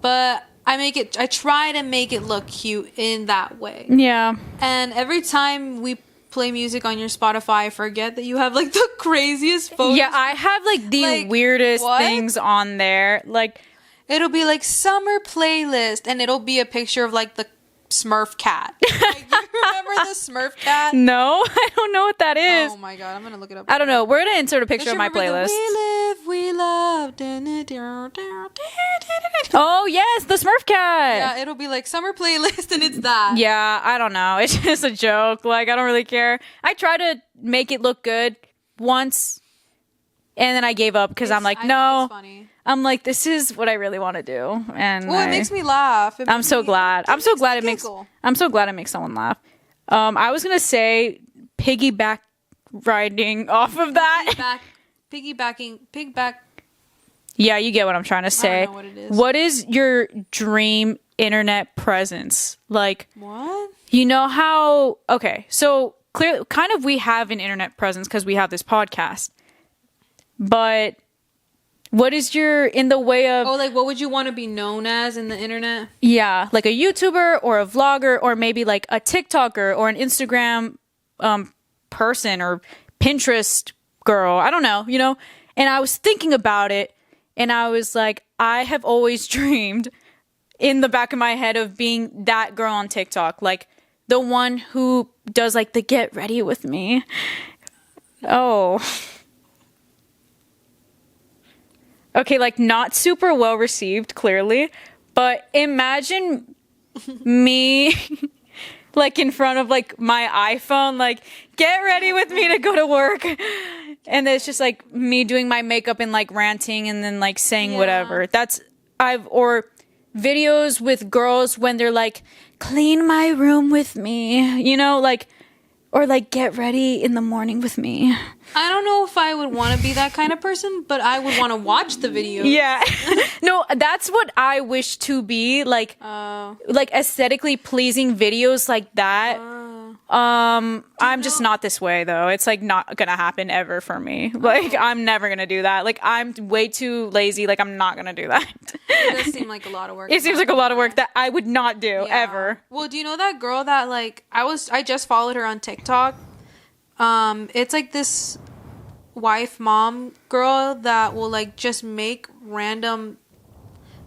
S2: But I try to make it look cute in that way.
S1: Yeah.
S2: And every time we play music on your Spotify, I forget that you have like the craziest photos.
S1: Yeah, I have like the weirdest things on there. Like
S2: it'll be like summer playlist, and it'll be a picture of like the Smurf cat. Like, you remember the Smurf cat?
S1: No, I don't know what that is.
S2: Oh my god, I'm gonna look it up.
S1: I don't know. We're gonna insert a picture of my playlist.
S2: We live, we love.
S1: Oh yes, the Smurf cat.
S2: Yeah, it'll be like summer playlist, and it's that.
S1: Yeah, I don't know. It's just a joke. Like I don't really care. I try to make it look good once, and then I gave up because I'm like, no.
S2: It's funny.
S1: I'm like, this is what I really want to do, and
S2: it makes me laugh.
S1: I'm so glad it makes someone laugh. I was gonna say piggyback riding off of that.
S2: Pigback.
S1: Yeah, you get what I'm trying to say.
S2: I don't know what it is.
S1: What is your dream internet presence? Like,
S2: what?
S1: You know how? Okay, so clearly, kind of, we have an internet presence because we have this podcast, but. What is in the way of...
S2: Oh, like, what would you want to be known as in the internet?
S1: Yeah, like a YouTuber or a vlogger or maybe like a TikToker or an Instagram person or Pinterest girl. I don't know, And I was thinking about it and I was like, I have always dreamed in the back of my head of being that girl on TikTok. Like the one who does like the get ready with me. Oh... Okay, like not super well received, clearly, but imagine me like in front of like my iPhone, like get ready with me to go to work. And it's just like me doing my makeup and like ranting and then like saying whatever. Or videos with girls when they're like, clean my room with me, or like get ready in the morning with me.
S2: I don't know if I would want to be that kind of person, but I would want to watch the video.
S1: Yeah. No, that's what I wish to be, like aesthetically pleasing videos like that. I'm just not this way though. It's like not gonna happen ever for me. Like I'm never gonna do that. Like I'm way too lazy. Like I'm not gonna do that.
S2: It does seem like a lot of work.
S1: It seems like a lot of work that I would not do ever.
S2: Well, do you know that girl that like I just followed her on TikTok? It's like this wife mom girl that will like just make random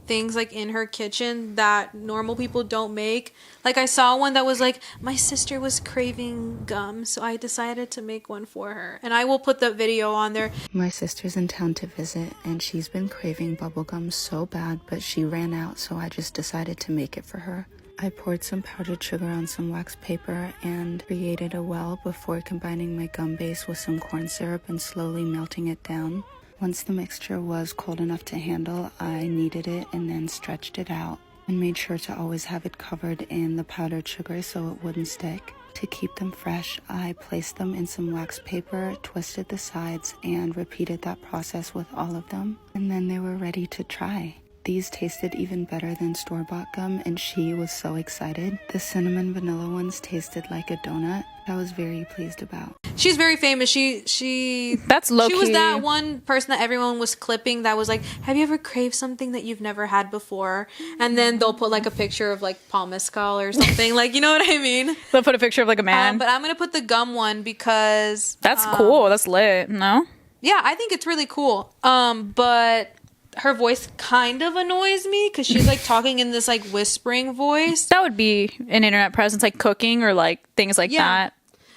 S2: things like in her kitchen that normal people don't make. Like I saw one that was like, my sister was craving gum, so I decided to make one for her. And I will put the video on there.
S3: My sister's in town to visit and she's been craving bubblegum so bad, but she ran out, so I just decided to make it for her. I poured some powdered sugar on some wax paper and created a well before combining my gum base with some corn syrup and slowly melting it down. Once the mixture was cold enough to handle, I kneaded it and then stretched it out. and made sure to always have it covered in the powdered sugar so it wouldn't stick. To keep them fresh, I placed them in some wax paper, twisted the sides, and repeated that process with all of them. And then they were ready to try. These tasted even better than store-bought gum, and she was so excited. The cinnamon vanilla ones tasted like a donut. I was very pleased about.
S2: She's very famous. She
S1: That's low-key.
S2: She was that one person that everyone was clipping that was like, have you ever craved something that you've never had before? And then they'll put like a picture of like Paul Mescal or something. Like, you know what I mean?
S1: They'll put a picture of like a man.
S2: But I'm going to put the gum one because...
S1: That's cool. That's lit. No?
S2: Yeah, I think it's really cool. But... her voice kind of annoys me because she's like talking in this like whispering voice.
S1: That would be an internet presence, like cooking or like things like that.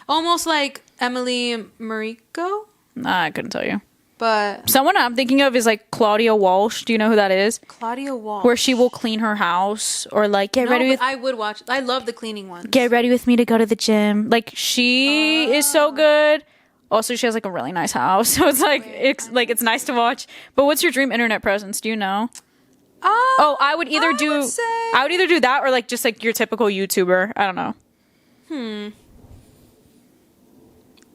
S2: Almost like Emily Mariko.
S1: I couldn't tell you.
S2: But
S1: someone I'm thinking of is like Claudia Walsh. Do you know who that is?
S2: Claudia Walsh.
S1: Where she will clean her house or like get ready with...
S2: I would watch. I love the cleaning ones.
S1: Get ready with me to go to the gym. Like she is so good. Also, she has like a really nice house, so it's it's nice to watch. But what's your dream internet presence? Do you know? I would either do that or like just like your typical YouTuber. I don't know.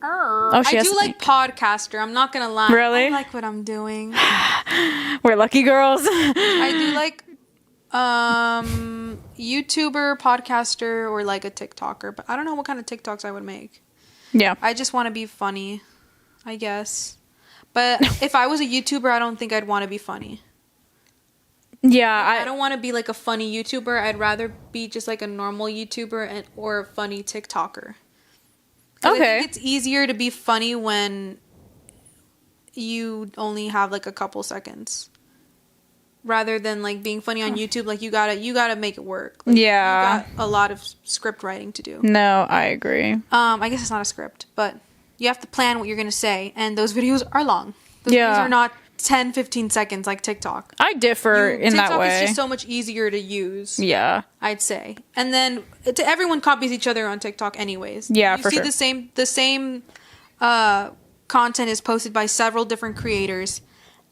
S2: I do like podcaster. I'm not gonna lie.
S1: Really?
S2: I like what I'm doing.
S1: We're lucky girls.
S2: I do like YouTuber, podcaster, or like a TikToker. But I don't know what kind of TikToks I would make.
S1: Yeah.
S2: I just want to be funny, I guess. But if I was a YouTuber, I don't think I'd want to be funny.
S1: Yeah.
S2: I don't want to be like a funny YouTuber. I'd rather be just like a normal YouTuber or a funny TikToker.
S1: Okay.
S2: I think it's easier to be funny when you only have like a couple seconds. Rather than like being funny on YouTube, like you gotta make it work. Like,
S1: yeah,
S2: you got a lot of script writing to do.
S1: No, I agree.
S2: I guess it's not a script, but you have to plan what you're gonna say, and those videos are long. Those videos are not 10, 15 seconds like TikTok.
S1: I differ in that way.
S2: TikTok is just so much easier to use.
S1: Yeah,
S2: I'd say, and then everyone copies each other on TikTok, anyways.
S1: Yeah,
S2: for sure. You see the same content is posted by several different creators,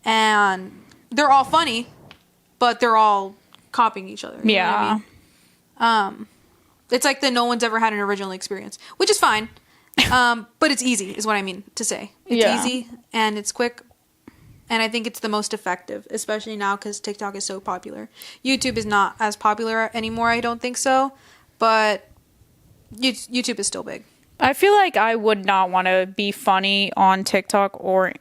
S2: and they're all funny. But they're all copying each other. You know what I mean? It's like no one's ever had an original experience, which is fine. But it's easy, is what I mean to say. It's easy and it's quick, and I think it's the most effective, especially now because TikTok is so popular. YouTube is not as popular anymore. I don't think so, but YouTube is still big.
S1: I feel like I would not want to be funny on TikTok or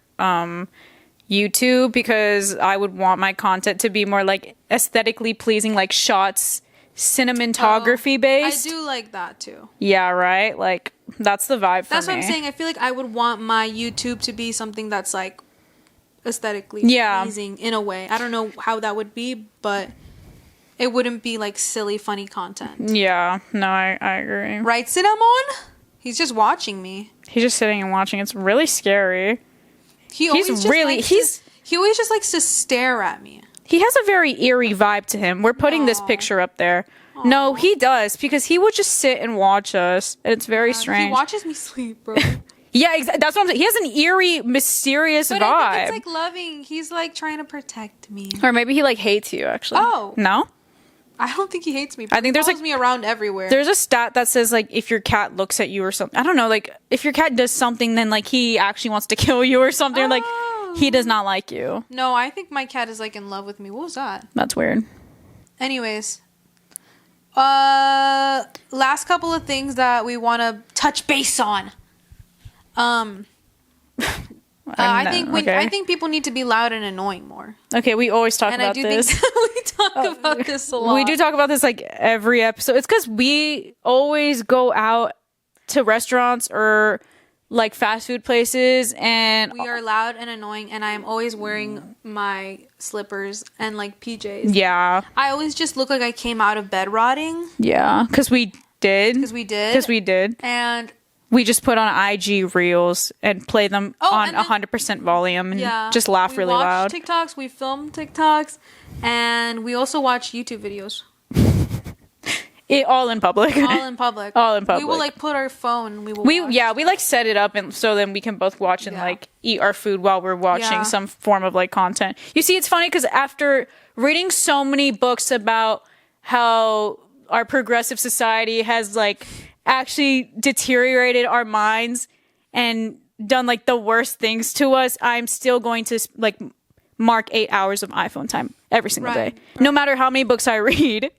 S1: YouTube because I would want my content to be more like aesthetically pleasing, like shots, cinematography based.
S2: I do like that too.
S1: Yeah, right? Like that's the vibe for me.
S2: That's what I'm saying. I feel like I would want my YouTube to be something that's like aesthetically pleasing in a way. I don't know how that would be, but it wouldn't be like silly, funny content.
S1: Yeah, no, I agree.
S2: Right, Cinnamon? He's just watching me.
S1: He's just sitting and watching. It's really scary.
S2: He always just likes to stare at me. He
S1: has a very eerie vibe to him. We're putting this picture up there. Aww. No, he does, because he would just sit and watch us. And it's very strange.
S2: He watches me sleep, bro.
S1: Yeah, that's what I'm saying. He has an eerie, mysterious vibe.
S2: I think it's like loving. He's like trying to protect me.
S1: Or maybe he like hates you, actually.
S2: Oh.
S1: No?
S2: I don't think he hates me.
S1: I think there's
S2: follows me around everywhere.
S1: There's a stat that says like if your cat looks at you or something. I don't know, like if your cat does something, then like he actually wants to kill you or something. Like he does not like you.
S2: No, I think my cat is like in love with me. What was that?
S1: That's weird.
S2: Anyways, last couple of things that we want to touch base on. I think people need to be loud and annoying more.
S1: Okay, we always talk about this.
S2: Think we talk about this a lot.
S1: We do talk about this like every episode. It's because we always go out to restaurants or like fast food places, and
S2: we are loud and annoying. And I am always wearing my slippers and like PJs.
S1: Yeah,
S2: I always just look like I came out of bed rotting.
S1: Yeah, because we did. And we just put on IG reels and play them on 100% volume and just laugh really loud.
S2: We watch TikToks, we film TikToks, and we also watch YouTube videos.
S1: All in public.
S2: All in public.
S1: All in public.
S2: We will like put our phone. We
S1: like set it up and so then we can both watch and like eat our food while we're watching some form of like content. You see, it's funny because after reading so many books about how our progressive society has like actually deteriorated our minds and done like the worst things to us, I'm still going to like mark 8 hours of iPhone time every single day, no matter how many books I read.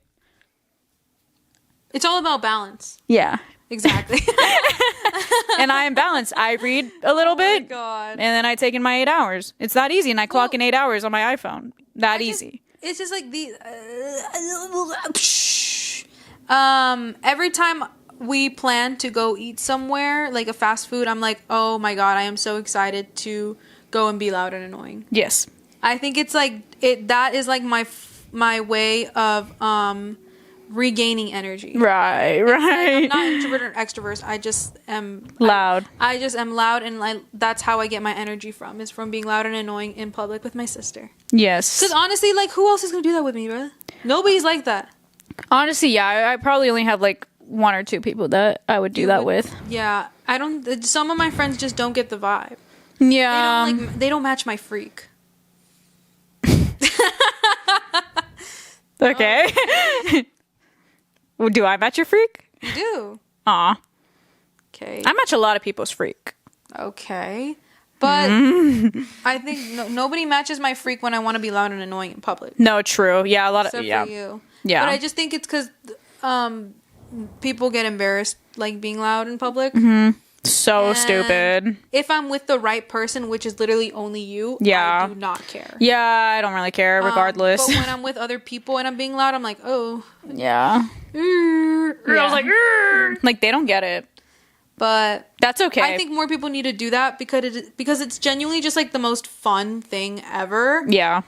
S2: It's all about balance.
S1: Yeah.
S2: Exactly.
S1: And I am balanced. I read a little bit,
S2: God.
S1: and then I take in my 8 hours. It's that easy, and I clock in 8 hours on my iPhone. Easy.
S2: It's just like the every time we plan to go eat somewhere, like a fast food, I'm like, oh my God, I am so excited to go and be loud and annoying.
S1: Yes.
S2: I think it's like that is like my way of regaining energy.
S1: Right.
S2: Like, I'm not introvert or extrovert. I just am
S1: loud.
S2: I just am loud, and that's how I get my energy from. Is from being loud and annoying in public with my sister.
S1: Yes.
S2: Because honestly, like, who else is gonna do that with me, bro? Nobody's like that.
S1: Honestly, yeah, I probably only have like 1 or 2 people that I would do that with.
S2: Yeah, I don't. Some of my friends just don't get the vibe.
S1: Yeah.
S2: They don't match my freak.
S1: Okay. Well, do I match your freak?
S2: You do.
S1: Aw.
S2: Okay.
S1: I match a lot of people's freak.
S2: Okay. But I think nobody matches my freak when I want to be loud and annoying in public.
S1: No, true. Yeah, a lot of
S2: Except for you.
S1: Yeah.
S2: But I just think it's because people get embarrassed like being loud in public.
S1: So
S2: And
S1: stupid.
S2: If I'm with the right person, which is literally only you,
S1: Yeah.
S2: I do not care.
S1: Yeah, I don't really care regardless.
S2: But when I'm with other people and I'm being loud, I'm like, oh.
S1: Yeah. I was like, "Urgh." Like they don't get it.
S2: But
S1: That's okay.
S2: I think more people need to do that because it's genuinely just like the most fun thing ever.
S1: Yeah.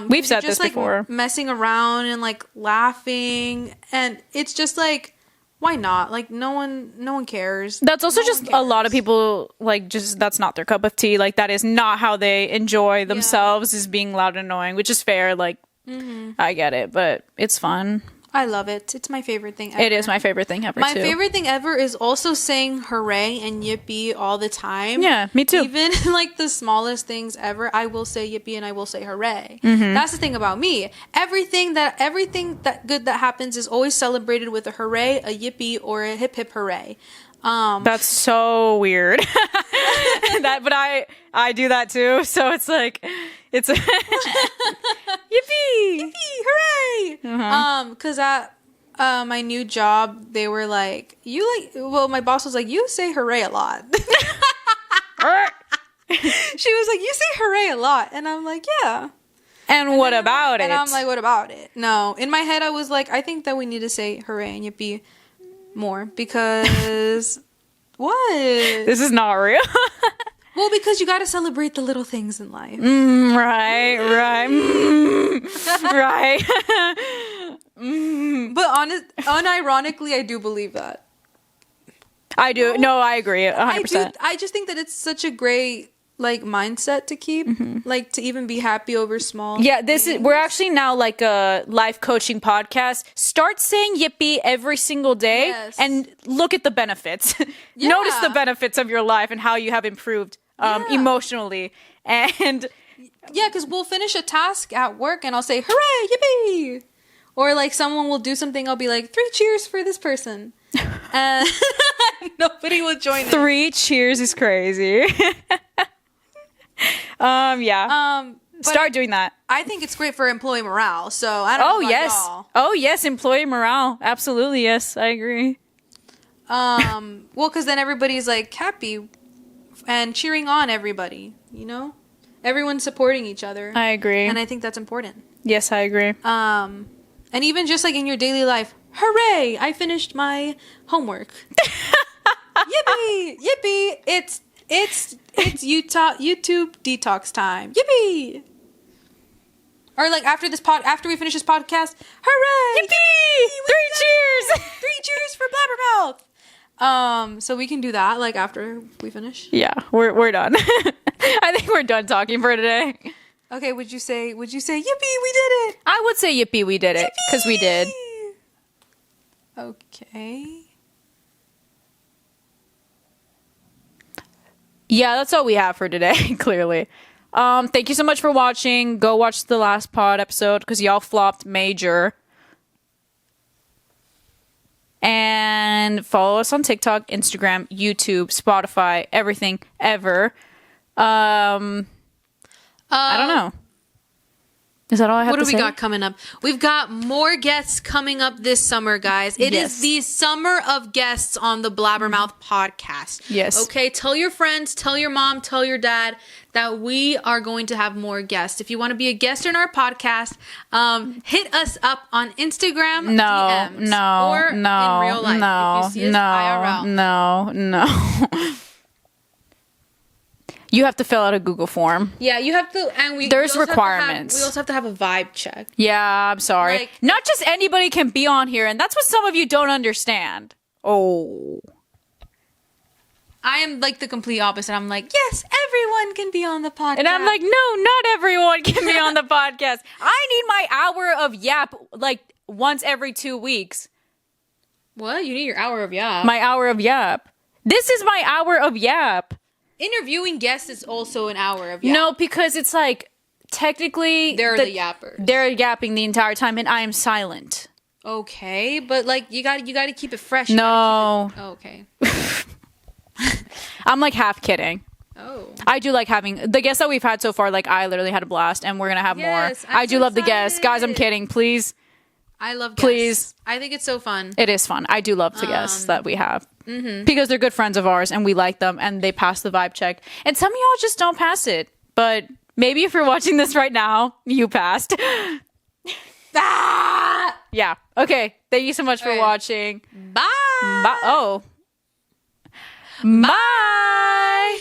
S1: We've said
S2: just,
S1: this before.
S2: Like, messing around and like laughing, and it's just like, why not? Like no one cares.
S1: That's also
S2: No
S1: just
S2: one
S1: a lot of
S2: cares.
S1: people like just that's not their cup of tea. Like that is not how they enjoy themselves is being loud and annoying, which is fair. Like I get it, but it's fun.
S2: I love it. It's my favorite thing ever.
S1: It is my favorite thing ever.
S2: My
S1: too.
S2: favorite thing ever is also saying hooray and yippee all the time.
S1: Yeah, me too.
S2: Even like the smallest things ever, I will say yippee and I will say hooray.
S1: Mm-hmm.
S2: That's the thing about me. Everything that good that happens is always celebrated with a hooray, a yippee, or a hip hip hooray.
S1: That's so weird. But I do that too. So it's like it's yippee,
S2: Yippee, hooray! Because at my new job, they were like, my boss was like, you say hooray a lot. She was like, you say hooray a lot. And I'm like, yeah.
S1: And what about it?
S2: And I'm like, what about it? No. In my head, I was like, I think that we need to say hooray and yippee more because what?
S1: This is not real.
S2: Well, because you got to celebrate the little things in life.
S1: Right. Right.
S2: But unironically, I do believe that.
S1: I do. No, I agree. 100%.
S2: I just think that it's such a great like mindset to keep, like to even be happy over small.
S1: Yeah, we're actually now like a life coaching podcast. Start saying yippee every single day and look at the benefits. Notice the benefits of your life and how you have improved emotionally. And
S2: yeah, because we'll finish a task at work and I'll say hooray, yippee. Or like someone will do something, I'll be like 3 cheers for this person. And nobody will join in.
S1: 3 cheers is crazy. Start doing that.
S2: I think it's great for employee morale. So I don't know about y'all.
S1: Oh yes, employee morale. Absolutely, yes, I agree.
S2: Well, because then everybody's like happy and cheering on everybody. You know, everyone's supporting each other.
S1: I agree,
S2: and I think that's important.
S1: Yes, I agree.
S2: And even just like in your daily life, hooray! I finished my homework. Yippee! Yippee! It's YouTube detox time. Yippee! Or like after we finish this podcast, hooray!
S1: Yippee! 3 cheers!
S2: 3 cheers for Blabbermouth! So we can do that like after we finish.
S1: Yeah, we're done. I think we're done talking for today.
S2: Okay, would you say yippee, we did it?
S1: I would say yippee, we did it because we did.
S2: Okay.
S1: Yeah, that's all we have for today, clearly. Thank you so much for watching. Go watch the last pod episode because y'all flopped major. And follow us on TikTok, Instagram, YouTube, Spotify, everything ever. I don't know. Is that all I have to say?
S2: What do we got coming up? We've got more guests coming up this summer, guys. It is the summer of guests on the Blabbermouth podcast.
S1: Yes.
S2: Okay, tell your friends, tell your mom, tell your dad that we are going to have more guests. If you want to be a guest in our podcast, hit us up on Instagram DMs or in real life. If you see us IRL.
S1: No. You have to fill out a Google form.
S2: Yeah, you have to, and
S1: there's requirements.
S2: We also have to have a vibe check.
S1: Yeah, I'm sorry.
S2: Like,
S1: not just anybody can be on here, and that's what some of you don't understand. Oh.
S2: I am like the complete opposite. I'm like, yes, everyone can be on the podcast.
S1: And I'm like, no, not everyone can be on the podcast. I need my hour of yap like once every 2 weeks.
S2: What? You need your hour of yap?
S1: My hour of yap. This is my hour of yap.
S2: Interviewing guests is also an hour of yap.
S1: No, because it's like, technically...
S2: They're the yappers.
S1: They're yapping the entire time, and I am silent.
S2: Okay, but like, you got to keep it fresh.
S1: Okay. I'm like half kidding.
S2: Oh.
S1: I do like having the guests that we've had so far. Like, I literally had a blast, and we're gonna have more. I do love the guests, guys. I'm kidding. Please,
S2: I love guests.
S1: Please.
S2: I think it's so fun.
S1: It is fun. I do love the guests that we have because they're good friends of ours, and we like them, and they pass the vibe check. And some of y'all just don't pass it. But maybe if you're watching this right now, you passed. Yeah. Okay. Thank you so much for watching.
S2: Bye.
S1: Bye. Oh. Bye.